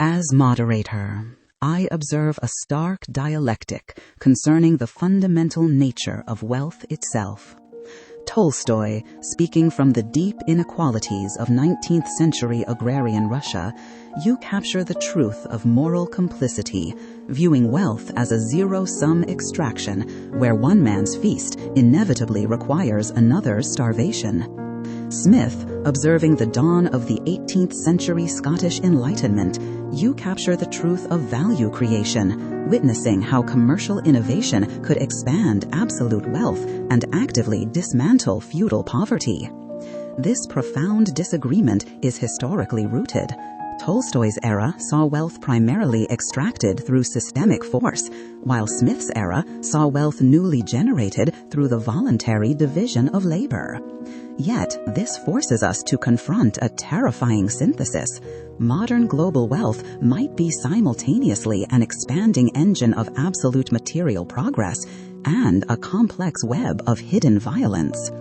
As moderator, I observe a stark dialectic concerning the fundamental nature of wealth itself. Tolstoy, speaking from the deep inequalities of 19th century agrarian Russia, you capture the truth of moral complicity, viewing wealth as a zero-sum extraction where one man's feast inevitably requires another's starvation. Smith, observing the dawn of the 18th century Scottish Enlightenment, you capture the truth of value creation, witnessing how commercial innovation could expand absolute wealth and actively dismantle feudal poverty. This profound disagreement is historically rooted. Tolstoy's era saw wealth primarily extracted through systemic force, while Smith's era saw wealth newly generated through the voluntary division of labor. Yet, this forces us to confront a terrifying synthesis. Modern global wealth might be simultaneously an expanding engine of absolute material progress and a complex web of hidden violence.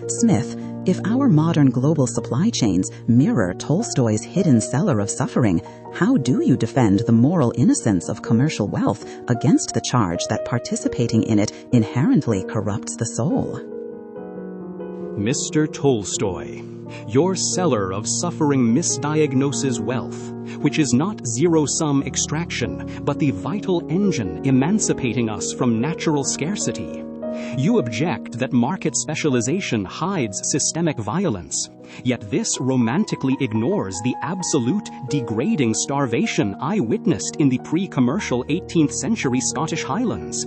Smith, if our modern global supply chains mirror Tolstoy's hidden cellar of suffering, how do you defend the moral innocence of commercial wealth against the charge that participating in it inherently corrupts the soul? Mr. Tolstoy, your cellar of suffering misdiagnoses wealth, which is not zero-sum extraction, but the vital engine emancipating us from natural scarcity. You object that market specialization hides systemic violence, yet this romantically ignores the absolute degrading starvation I witnessed in the pre-commercial 18th century Scottish Highlands.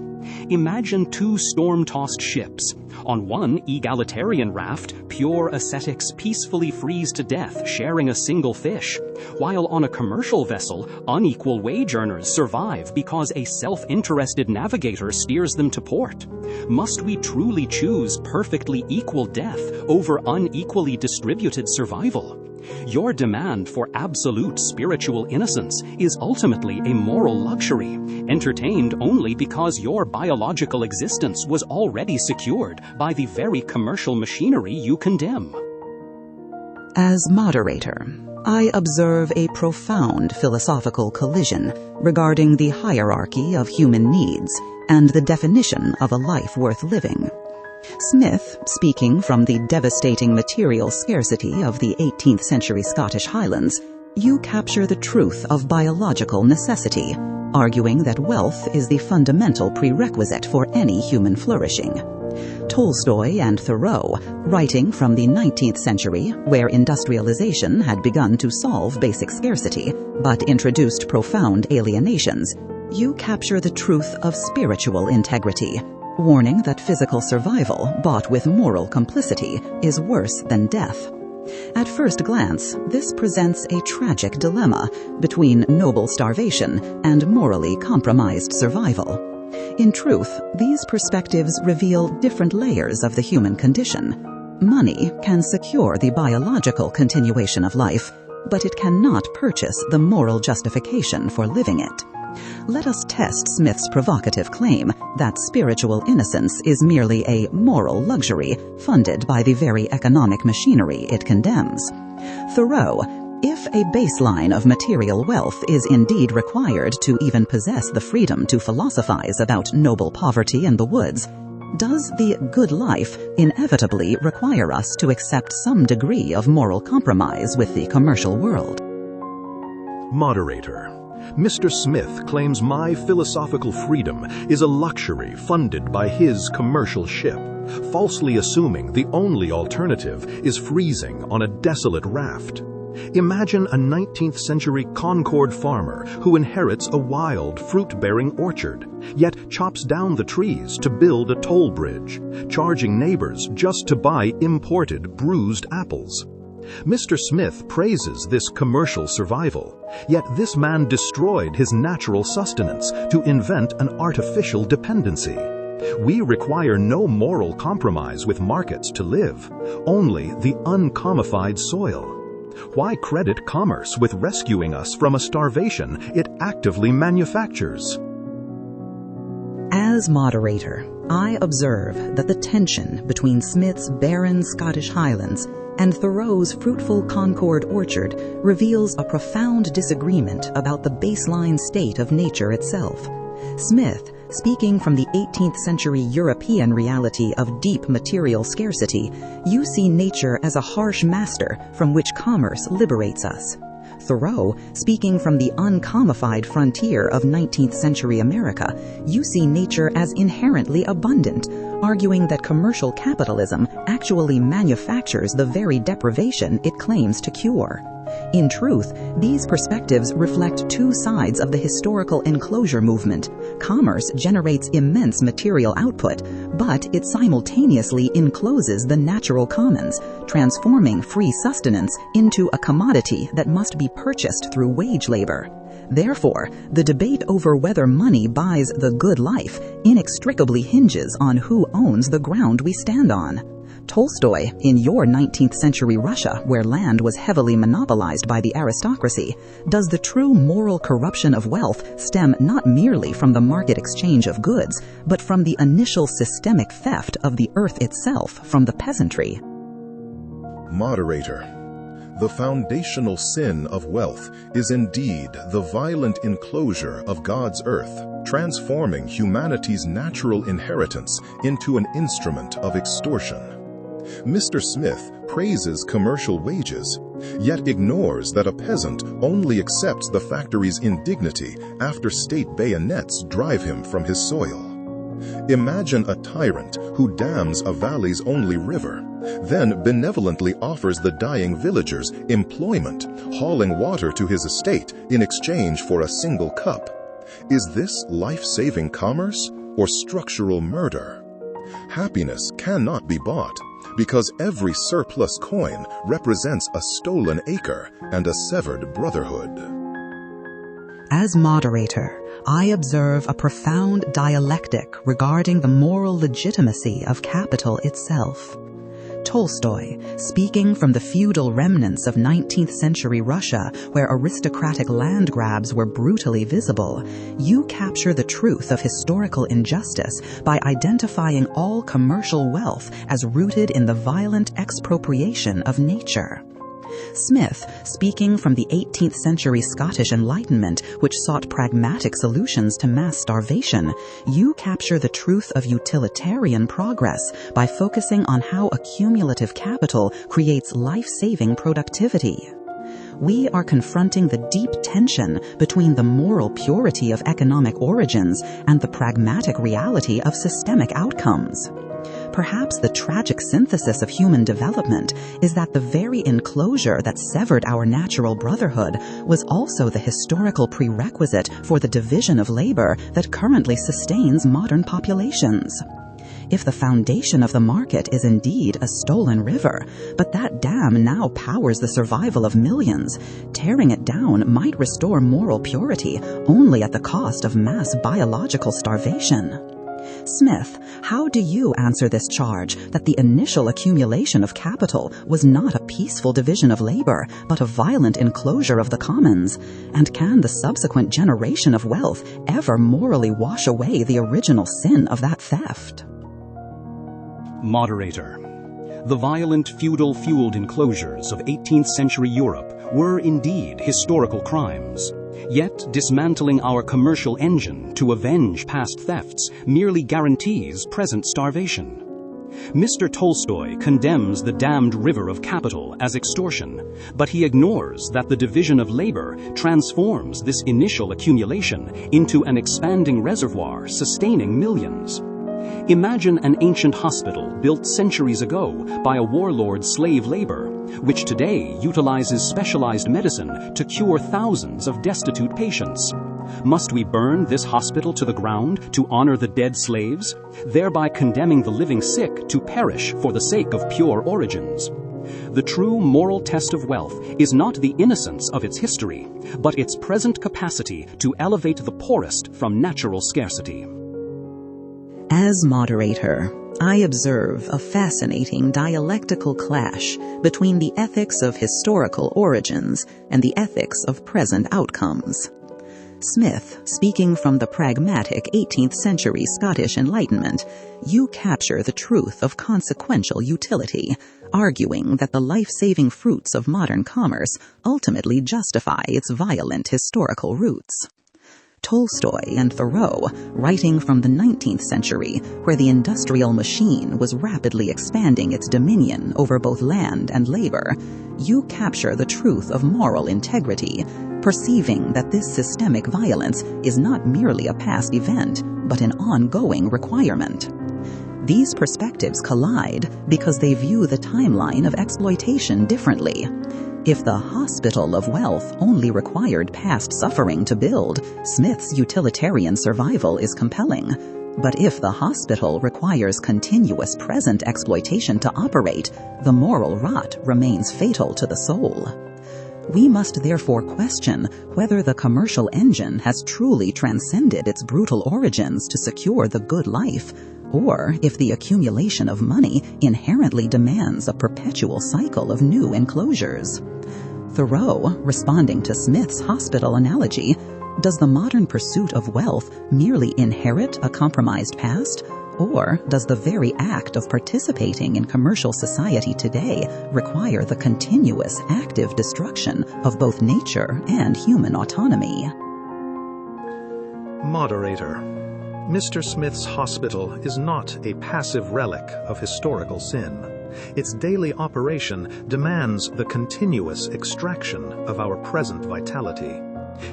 Imagine two storm-tossed ships. On one egalitarian raft, pure ascetics peacefully freeze to death, sharing a single fish, while on a commercial vessel, unequal wage earners survive because a self-interested navigator steers them to port. Must we truly choose perfectly equal death over unequally distributed survival? Your demand for absolute spiritual innocence is ultimately a moral luxury, entertained only because your biological existence was already secured by the very commercial machinery you condemn. As moderator, I observe a profound philosophical collision regarding the hierarchy of human needs and the definition of a life worth living. Smith, speaking from the devastating material scarcity of the 18th century Scottish Highlands, you capture the truth of biological necessity, arguing that wealth is the fundamental prerequisite for any human flourishing. Tolstoy and Thoreau, writing from the 19th century, where industrialization had begun to solve basic scarcity, but introduced profound alienations, you capture the truth of spiritual integrity, warning that physical survival, bought with moral complicity, is worse than death. At first glance, this presents a tragic dilemma between noble starvation and morally compromised survival. In truth, these perspectives reveal different layers of the human condition. Money can secure the biological continuation of life, but it cannot purchase the moral justification for living it. Let us test Smith's provocative claim that spiritual innocence is merely a moral luxury funded by the very economic machinery it condemns. Thoreau, if a baseline of material wealth is indeed required to even possess the freedom to philosophize about noble poverty in the woods, does the good life inevitably require us to accept some degree of moral compromise with the commercial world? Moderator, Mr. Smith claims my philosophical freedom is a luxury funded by his commercial ship, falsely assuming the only alternative is freezing on a desolate raft. Imagine a 19th century Concord farmer who inherits a wild fruit-bearing orchard, yet chops down the trees to build a toll bridge, charging neighbors just to buy imported bruised apples. Mr. Smith praises this commercial survival, yet this man destroyed his natural sustenance to invent an artificial dependency. We require no moral compromise with markets to live, only the uncommodified soil. Why credit commerce with rescuing us from a starvation it actively manufactures? As moderator, I observe that the tension between Smith's barren Scottish Highlands and Thoreau's fruitful Concord orchard reveals a profound disagreement about the baseline state of nature itself. Smith, speaking from the 18th century European reality of deep material scarcity, you see nature as a harsh master from which commerce liberates us. Thoreau, speaking from the uncomified frontier of 19th century America, you see nature as inherently abundant, arguing that commercial capitalism actually manufactures the very deprivation it claims to cure. In truth, these perspectives reflect two sides of the historical enclosure movement. Commerce generates immense material output, but it simultaneously encloses the natural commons, transforming free sustenance into a commodity that must be purchased through wage labor. Therefore, the debate over whether money buys the good life inextricably hinges on who owns the ground we stand on. Tolstoy, in your 19th century Russia, where land was heavily monopolized by the aristocracy, does the true moral corruption of wealth stem not merely from the market exchange of goods, but from the initial systemic theft of the earth itself from the peasantry? Moderator. The foundational sin of wealth is indeed the violent enclosure of God's earth, transforming humanity's natural inheritance into an instrument of extortion. Mr. Smith praises commercial wages, yet ignores that a peasant only accepts the factory's indignity after state bayonets drive him from his soil. Imagine a tyrant who dams a valley's only river, then benevolently offers the dying villagers employment, hauling water to his estate in exchange for a single cup. Is this life-saving commerce or structural murder? Happiness cannot be bought, because every surplus coin represents a stolen acre and a severed brotherhood. As moderator, I observe a profound dialectic regarding the moral legitimacy of capital itself. Tolstoy, speaking from the feudal remnants of 19th century Russia, where aristocratic land grabs were brutally visible, you capture the truth of historical injustice by identifying all commercial wealth as rooted in the violent expropriation of nature. Smith, speaking from the 18th century Scottish Enlightenment, which sought pragmatic solutions to mass starvation, you capture the truth of utilitarian progress by focusing on how accumulative capital creates life-saving productivity. We are confronting the deep tension between the moral purity of economic origins and the pragmatic reality of systemic outcomes. Perhaps the tragic synthesis of human development is that the very enclosure that severed our natural brotherhood was also the historical prerequisite for the division of labor that currently sustains modern populations. If the foundation of the market is indeed a stolen river, but that dam now powers the survival of millions, tearing it down might restore moral purity only at the cost of mass biological starvation. Smith, how do you answer this charge that the initial accumulation of capital was not a peaceful division of labor, but a violent enclosure of the commons? And can the subsequent generation of wealth ever morally wash away the original sin of that theft? Moderator. The violent feudal-fueled enclosures of 18th century Europe were indeed historical crimes. Yet dismantling our commercial engine to avenge past thefts merely guarantees present starvation. Mr. Tolstoy condemns the dammed river of capital as extortion, but he ignores that the division of labor transforms this initial accumulation into an expanding reservoir sustaining millions. Imagine an ancient hospital built centuries ago by a warlord's slave labor, which today utilizes specialized medicine to cure thousands of destitute patients. Must we burn this hospital to the ground to honor the dead slaves, thereby condemning the living sick to perish for the sake of pure origins? The true moral test of wealth is not the innocence of its history, but its present capacity to elevate the poorest from natural scarcity. As moderator, I observe a fascinating dialectical clash between the ethics of historical origins and the ethics of present outcomes. Smith, speaking from the pragmatic 18th century Scottish Enlightenment, you capture the truth of consequential utility, arguing that the life-saving fruits of modern commerce ultimately justify its violent historical roots. Tolstoy and Thoreau, writing from the 19th century, where the industrial machine was rapidly expanding its dominion over both land and labor, you capture the truth of moral integrity, perceiving that this systemic violence is not merely a past event, but an ongoing requirement. These perspectives collide because they view the timeline of exploitation differently. If the hospital of wealth only required past suffering to build, Smith's utilitarian survival is compelling. But if the hospital requires continuous present exploitation to operate, the moral rot remains fatal to the soul. We must therefore question whether the commercial engine has truly transcended its brutal origins to secure the good life, or if the accumulation of money inherently demands a perpetual cycle of new enclosures. Thoreau, responding to Smith's hospital analogy, does the modern pursuit of wealth merely inherit a compromised past, or does the very act of participating in commercial society today require the continuous active destruction of both nature and human autonomy? Moderator. Mr. Smith's hospital is not a passive relic of historical sin. Its daily operation demands the continuous extraction of our present vitality.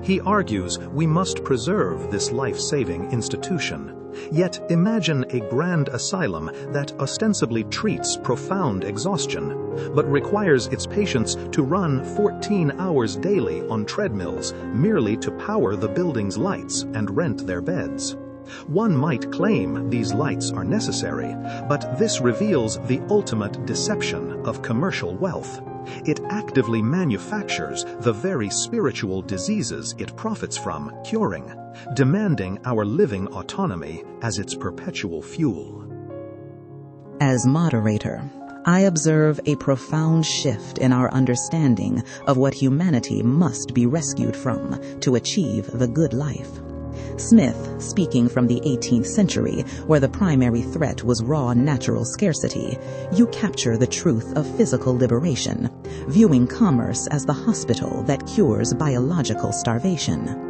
He argues we must preserve this life-saving institution. Yet imagine a grand asylum that ostensibly treats profound exhaustion, but requires its patients to run 14 hours daily on treadmills merely to power the building's lights and rent their beds. One might claim these lights are necessary, but this reveals the ultimate deception of commercial wealth. It actively manufactures the very spiritual diseases it profits from curing, demanding our living autonomy as its perpetual fuel. As moderator, I observe a profound shift in our understanding of what humanity must be rescued from to achieve the good life. Smith, speaking from the 18th century, where the primary threat was raw natural scarcity, you capture the truth of physical liberation, viewing commerce as the hospital that cures biological starvation.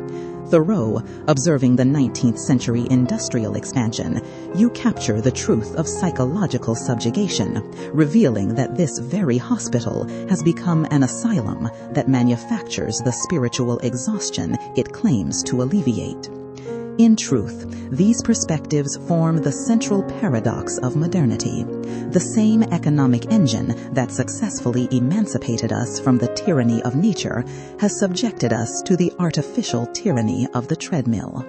Thoreau, observing the 19th century industrial expansion, you capture the truth of psychological subjugation, revealing that this very hospital has become an asylum that manufactures the spiritual exhaustion it claims to alleviate. In truth, these perspectives form the central paradox of modernity. The same economic engine that successfully emancipated us from the tyranny of nature has subjected us to the artificial tyranny of the treadmill.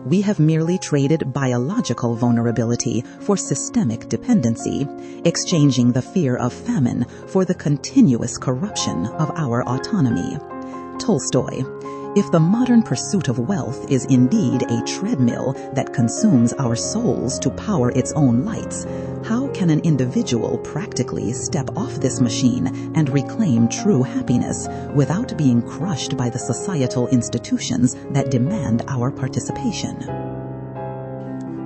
We have merely traded biological vulnerability for systemic dependency, exchanging the fear of famine for the continuous corruption of our autonomy. Tolstoy: if the modern pursuit of wealth is indeed a treadmill that consumes our souls to power its own lights, how can an individual practically step off this machine and reclaim true happiness without being crushed by the societal institutions that demand our participation?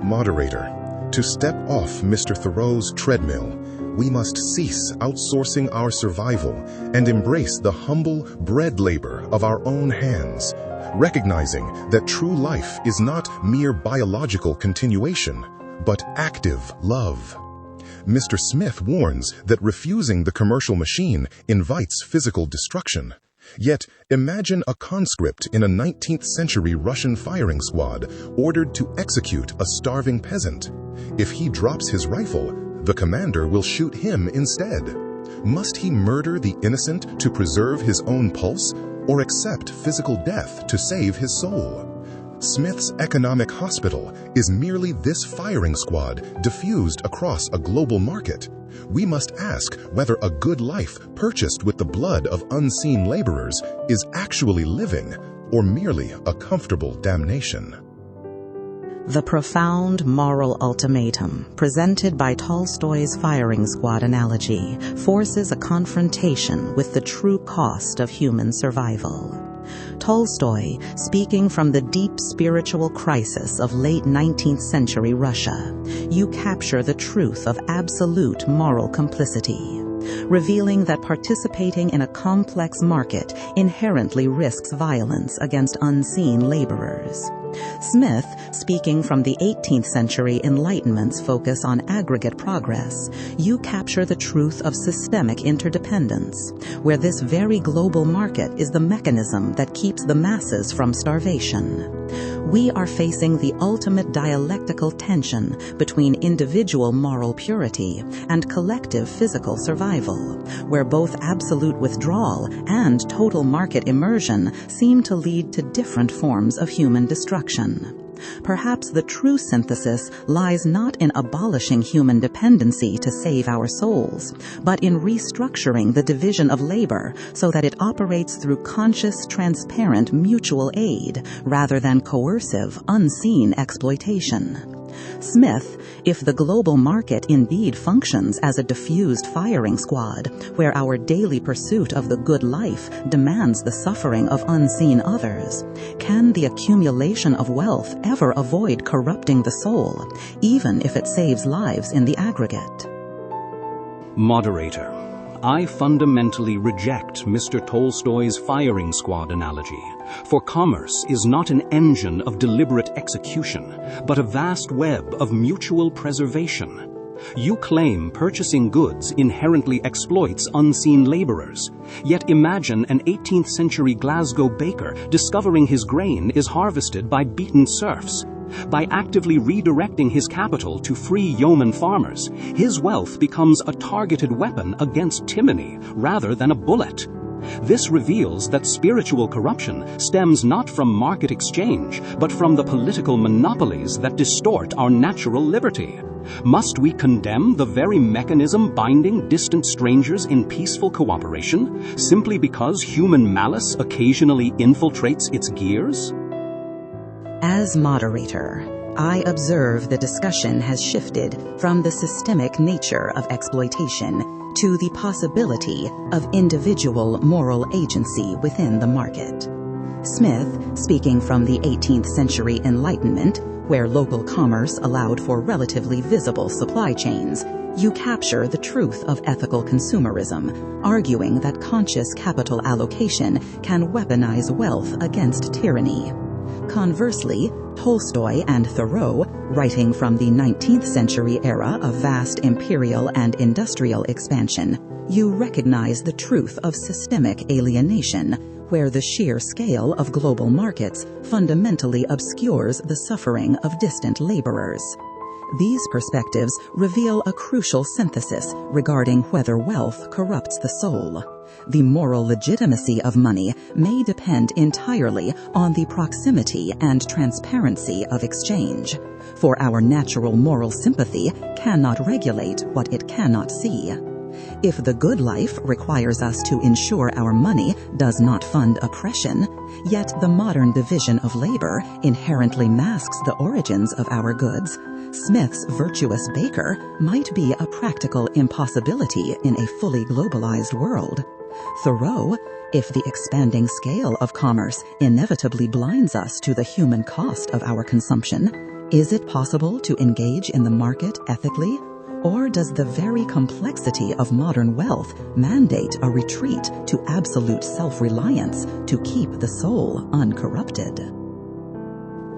Moderator, to step off Mr. Thoreau's treadmill, we must cease outsourcing our survival and embrace the humble bread labor of our own hands, recognizing that true life is not mere biological continuation, but active love. Mr. Smith warns that refusing the commercial machine invites physical destruction. Yet, imagine a conscript in a 19th century Russian firing squad ordered to execute a starving peasant. If he drops his rifle, the commander will shoot him instead. Must he murder the innocent to preserve his own pulse, or accept physical death to save his soul? Smith's economic hospital is merely this firing squad diffused across a global market. We must ask whether a good life purchased with the blood of unseen laborers is actually living, or merely a comfortable damnation. The profound moral ultimatum presented by Tolstoy's firing squad analogy forces a confrontation with the true cost of human survival. Tolstoy, speaking from the deep spiritual crisis of late 19th century Russia, you capture the truth of absolute moral complicity, revealing that participating in a complex market inherently risks violence against unseen laborers. Smith, speaking from the 18th century Enlightenment's focus on aggregate progress, you capture the truth of systemic interdependence, where this very global market is the mechanism that keeps the masses from starvation. We are facing the ultimate dialectical tension between individual moral purity and collective physical survival, where both absolute withdrawal and total market immersion seem to lead to different forms of human destruction. Perhaps the true synthesis lies not in abolishing human dependency to save our souls, but in restructuring the division of labor so that it operates through conscious, transparent mutual aid rather than coercive, unseen exploitation. Smith, if the global market indeed functions as a diffused firing squad, where our daily pursuit of the good life demands the suffering of unseen others, can the accumulation of wealth ever avoid corrupting the soul, even if it saves lives in the aggregate? Moderator, I fundamentally reject Mr. Tolstoy's firing squad analogy, for commerce is not an engine of deliberate execution, but a vast web of mutual preservation. You claim purchasing goods inherently exploits unseen laborers, yet imagine an 18th century Glasgow baker discovering his grain is harvested by beaten serfs. By actively redirecting his capital to free yeoman farmers, his wealth becomes a targeted weapon against tyranny rather than a bullet. This reveals that spiritual corruption stems not from market exchange, but from the political monopolies that distort our natural liberty. Must we condemn the very mechanism binding distant strangers in peaceful cooperation, simply because human malice occasionally infiltrates its gears? As moderator, I observe the discussion has shifted from the systemic nature of exploitation to the possibility of individual moral agency within the market. Smith, speaking from the 18th century Enlightenment, where local commerce allowed for relatively visible supply chains, you capture the truth of ethical consumerism, arguing that conscious capital allocation can weaponize wealth against tyranny. Conversely, Tolstoy and Thoreau, writing from the 19th century era of vast imperial and industrial expansion, you recognize the truth of systemic alienation, where the sheer scale of global markets fundamentally obscures the suffering of distant laborers. These perspectives reveal a crucial synthesis regarding whether wealth corrupts the soul. The moral legitimacy of money may depend entirely on the proximity and transparency of exchange, for our natural moral sympathy cannot regulate what it cannot see. If the good life requires us to ensure our money does not fund oppression, yet the modern division of labor inherently masks the origins of our goods, Smith's virtuous baker might be a practical impossibility in a fully globalized world. Thoreau, if the expanding scale of commerce inevitably blinds us to the human cost of our consumption, is it possible to engage in the market ethically? Or does the very complexity of modern wealth mandate a retreat to absolute self-reliance to keep the soul uncorrupted?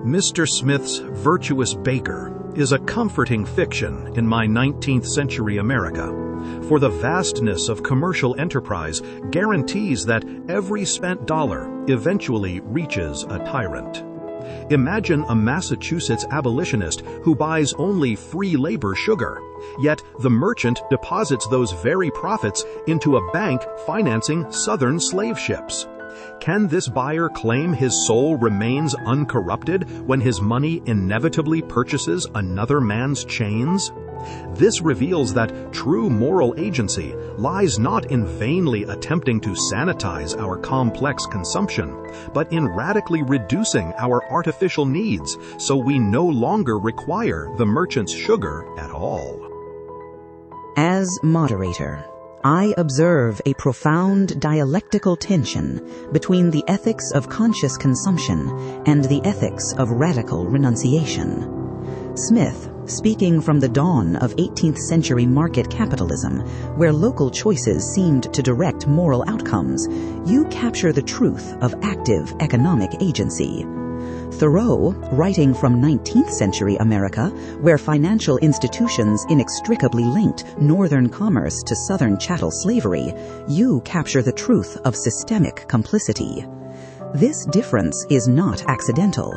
Mr. Smith's virtuous baker is a comforting fiction in my 19th century America, for the vastness of commercial enterprise guarantees that every spent dollar eventually reaches a tyrant. Imagine a Massachusetts abolitionist who buys only free labor sugar, yet the merchant deposits those very profits into a bank financing Southern slave ships. Can this buyer claim his soul remains uncorrupted when his money inevitably purchases another man's chains? This reveals that true moral agency lies not in vainly attempting to sanitize our complex consumption, but in radically reducing our artificial needs so we no longer require the merchant's sugar at all. As moderator, I observe a profound dialectical tension between the ethics of conscious consumption and the ethics of radical renunciation. Smith, speaking from the dawn of 18th century market capitalism, where local choices seemed to direct moral outcomes, you capture the truth of active economic agency. Thoreau, writing from 19th century America, where financial institutions inextricably linked northern commerce to southern chattel slavery, you capture the truth of systemic complicity. This difference is not accidental.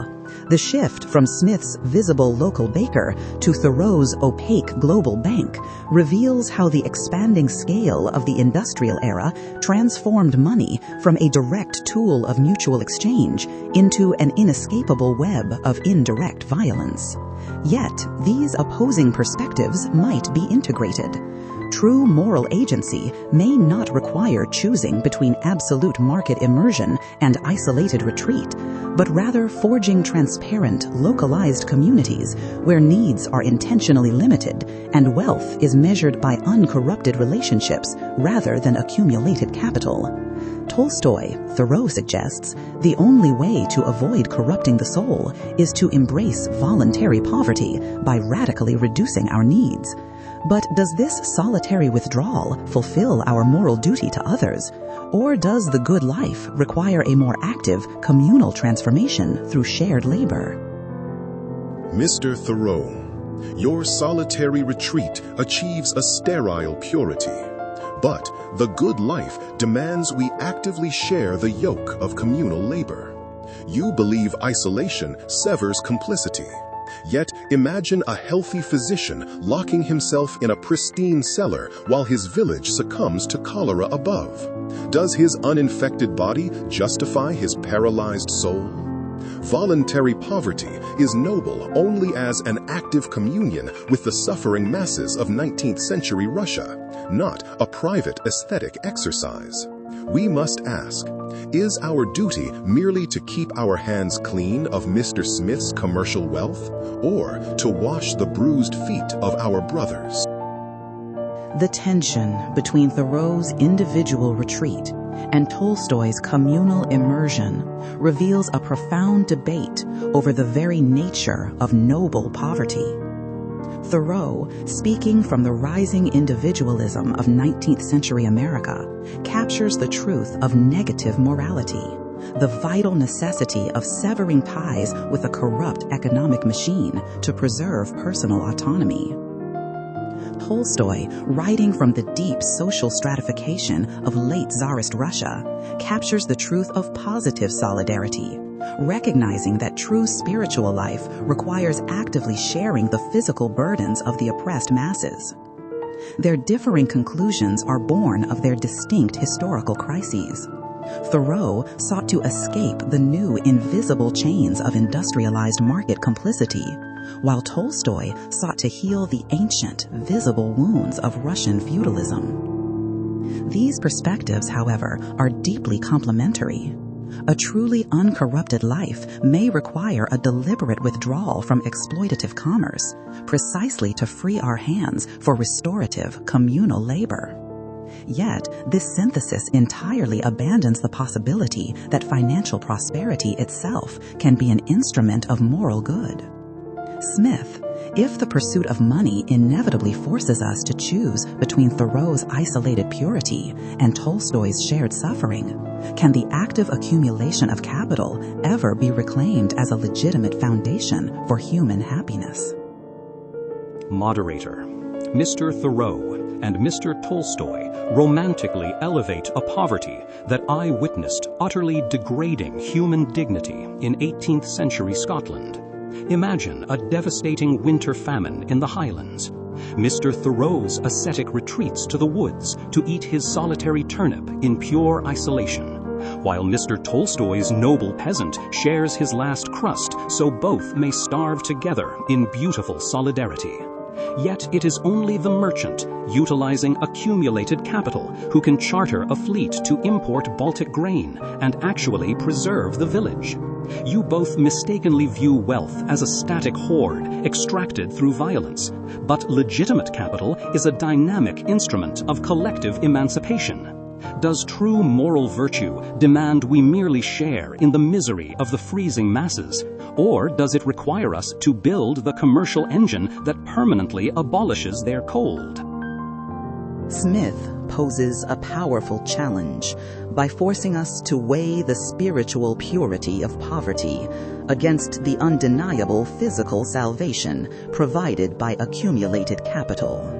The shift from Smith's visible local baker to Thoreau's opaque global bank reveals how the expanding scale of the industrial era transformed money from a direct tool of mutual exchange into an inescapable web of indirect violence. Yet, these opposing perspectives might be integrated. True moral agency may not require choosing between absolute market immersion and isolated retreat, but rather forging transparent, localized communities where needs are intentionally limited and wealth is measured by uncorrupted relationships rather than accumulated capital. Tolstoy, Thoreau suggests, the only way to avoid corrupting the soul is to embrace voluntary poverty by radically reducing our needs. But does this solitary withdrawal fulfill our moral duty to others? Or does the good life require a more active communal transformation through shared labor? Mr. Thoreau, your solitary retreat achieves a sterile purity. But the good life demands we actively share the yoke of communal labor. You believe isolation severs complicity. Yet imagine a healthy physician locking himself in a pristine cellar while his village succumbs to cholera above. Does his uninfected body justify his paralyzed soul? Voluntary poverty is noble only as an active communion with the suffering masses of 19th century Russia, not a private aesthetic exercise. We must ask, is our duty merely to keep our hands clean of Mr. Smith's commercial wealth, or to wash the bruised feet of our brothers? The tension between Thoreau's individual retreat and Tolstoy's communal immersion reveals a profound debate over the very nature of noble poverty. Thoreau, speaking from the rising individualism of 19th century America, captures the truth of negative morality, the vital necessity of severing ties with a corrupt economic machine to preserve personal autonomy. Tolstoy, writing from the deep social stratification of late Tsarist Russia, captures the truth of positive solidarity, recognizing that true spiritual life requires actively sharing the physical burdens of the oppressed masses. Their differing conclusions are born of their distinct historical crises. Thoreau sought to escape the new invisible chains of industrialized market complicity, while Tolstoy sought to heal the ancient, visible wounds of Russian feudalism. These perspectives, however, are deeply complementary. A truly uncorrupted life may require a deliberate withdrawal from exploitative commerce, precisely to free our hands for restorative communal labor. Yet, this synthesis entirely abandons the possibility that financial prosperity itself can be an instrument of moral good. Smith, if the pursuit of money inevitably forces us to choose between Thoreau's isolated purity and Tolstoy's shared suffering, can the active accumulation of capital ever be reclaimed as a legitimate foundation for human happiness? Moderator. Mr. Thoreau and Mr. Tolstoy romantically elevate a poverty that I witnessed utterly degrading human dignity in 18th century Scotland. Imagine a devastating winter famine in the Highlands. Mr. Thoreau's ascetic retreats to the woods to eat his solitary turnip in pure isolation, while Mr. Tolstoy's noble peasant shares his last crust so both may starve together in beautiful solidarity. Yet it is only the merchant, utilizing accumulated capital, who can charter a fleet to import Baltic grain and actually preserve the village. You both mistakenly view wealth as a static hoard extracted through violence, but legitimate capital is a dynamic instrument of collective emancipation. Does true moral virtue demand we merely share in the misery of the freezing masses, or does it require us to build the commercial engine that permanently abolishes their cold? Smith poses a powerful challenge by forcing us to weigh the spiritual purity of poverty against the undeniable physical salvation provided by accumulated capital.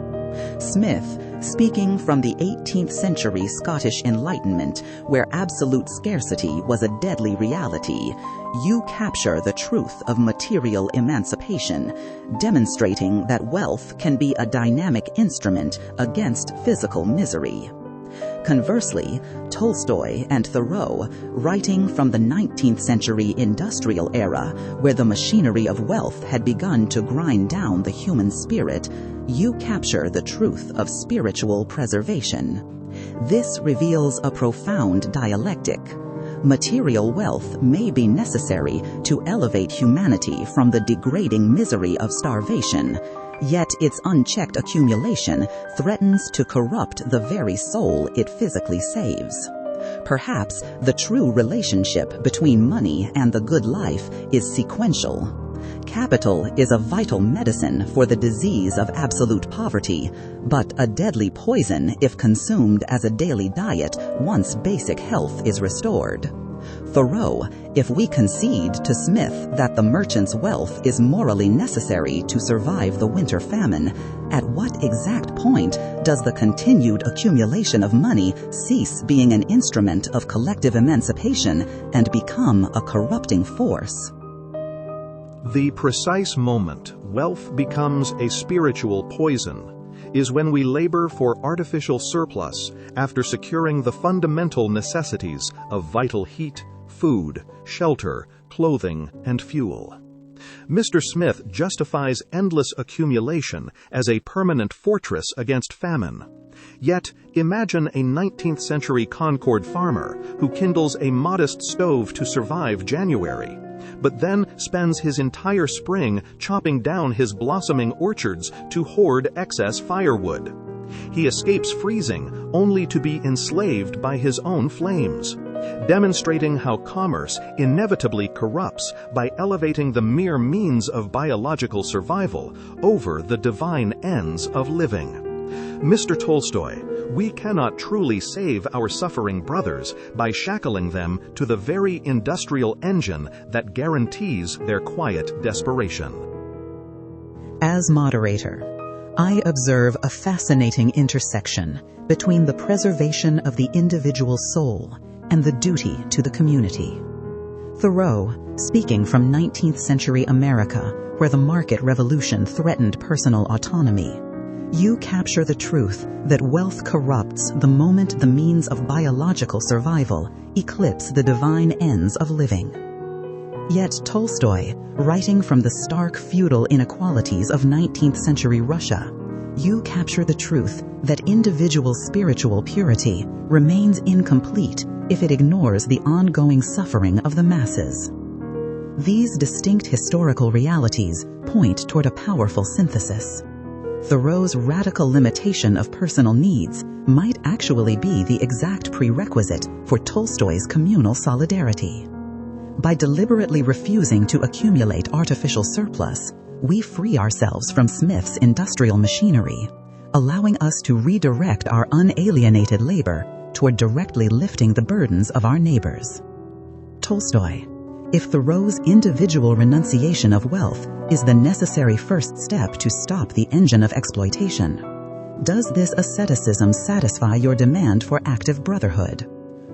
Smith, speaking from the 18th century Scottish Enlightenment, where absolute scarcity was a deadly reality, you capture the truth of material emancipation, demonstrating that wealth can be a dynamic instrument against physical misery. Conversely, Tolstoy and Thoreau, writing from the 19th century industrial era, where the machinery of wealth had begun to grind down the human spirit, you capture the truth of spiritual preservation. This reveals a profound dialectic. Material wealth may be necessary to elevate humanity from the degrading misery of starvation, yet its unchecked accumulation threatens to corrupt the very soul it physically saves. Perhaps the true relationship between money and the good life is sequential. Capital is a vital medicine for the disease of absolute poverty, but a deadly poison if consumed as a daily diet once basic health is restored. Thoreau, if we concede to Smith that the merchant's wealth is morally necessary to survive the winter famine, at what exact point does the continued accumulation of money cease being an instrument of collective emancipation and become a corrupting force? The precise moment wealth becomes a spiritual poison is when we labor for artificial surplus after securing the fundamental necessities of vital heat, food, shelter, clothing, and fuel. Mr. Smith justifies endless accumulation as a permanent fortress against famine. Yet, imagine a 19th century Concord farmer who kindles a modest stove to survive January, but then spends his entire spring chopping down his blossoming orchards to hoard excess firewood. He escapes freezing only to be enslaved by his own flames, demonstrating how commerce inevitably corrupts by elevating the mere means of biological survival over the divine ends of living. Mr. Tolstoy, we cannot truly save our suffering brothers by shackling them to the very industrial engine that guarantees their quiet desperation. As moderator, I observe a fascinating intersection between the preservation of the individual soul and the duty to the community. Thoreau, speaking from 19th century America, where the market revolution threatened personal autonomy, you capture the truth that wealth corrupts the moment the means of biological survival eclipse the divine ends of living. Yet Tolstoy, writing from the stark feudal inequalities of 19th century Russia, you capture the truth that individual spiritual purity remains incomplete if it ignores the ongoing suffering of the masses. These distinct historical realities point toward a powerful synthesis. Thoreau's radical limitation of personal needs might actually be the exact prerequisite for Tolstoy's communal solidarity. By deliberately refusing to accumulate artificial surplus, we free ourselves from Smith's industrial machinery, allowing us to redirect our unalienated labor toward directly lifting the burdens of our neighbors. Tolstoy, if Thoreau's individual renunciation of wealth is the necessary first step to stop the engine of exploitation, does this asceticism satisfy your demand for active brotherhood?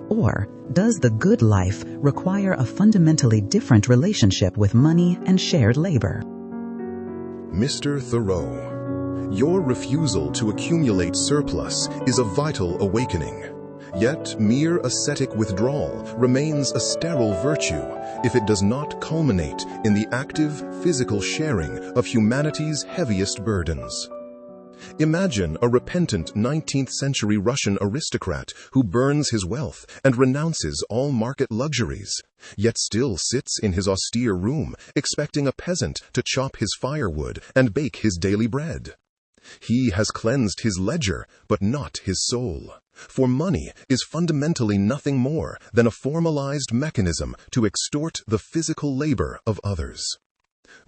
Or does the good life require a fundamentally different relationship with money and shared labor? Mr. Thoreau, your refusal to accumulate surplus is a vital awakening. Yet mere ascetic withdrawal remains a sterile virtue if it does not culminate in the active physical sharing of humanity's heaviest burdens. Imagine a repentant 19th-century Russian aristocrat who burns his wealth and renounces all market luxuries, yet still sits in his austere room expecting a peasant to chop his firewood and bake his daily bread. He has cleansed his ledger, but not his soul. For money is fundamentally nothing more than a formalized mechanism to extort the physical labor of others.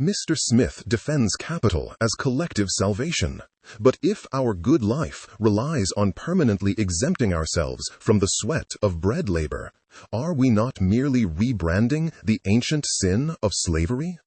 Mr. Smith defends capital as collective salvation. But if our good life relies on permanently exempting ourselves from the sweat of bread labor, are we not merely rebranding the ancient sin of slavery?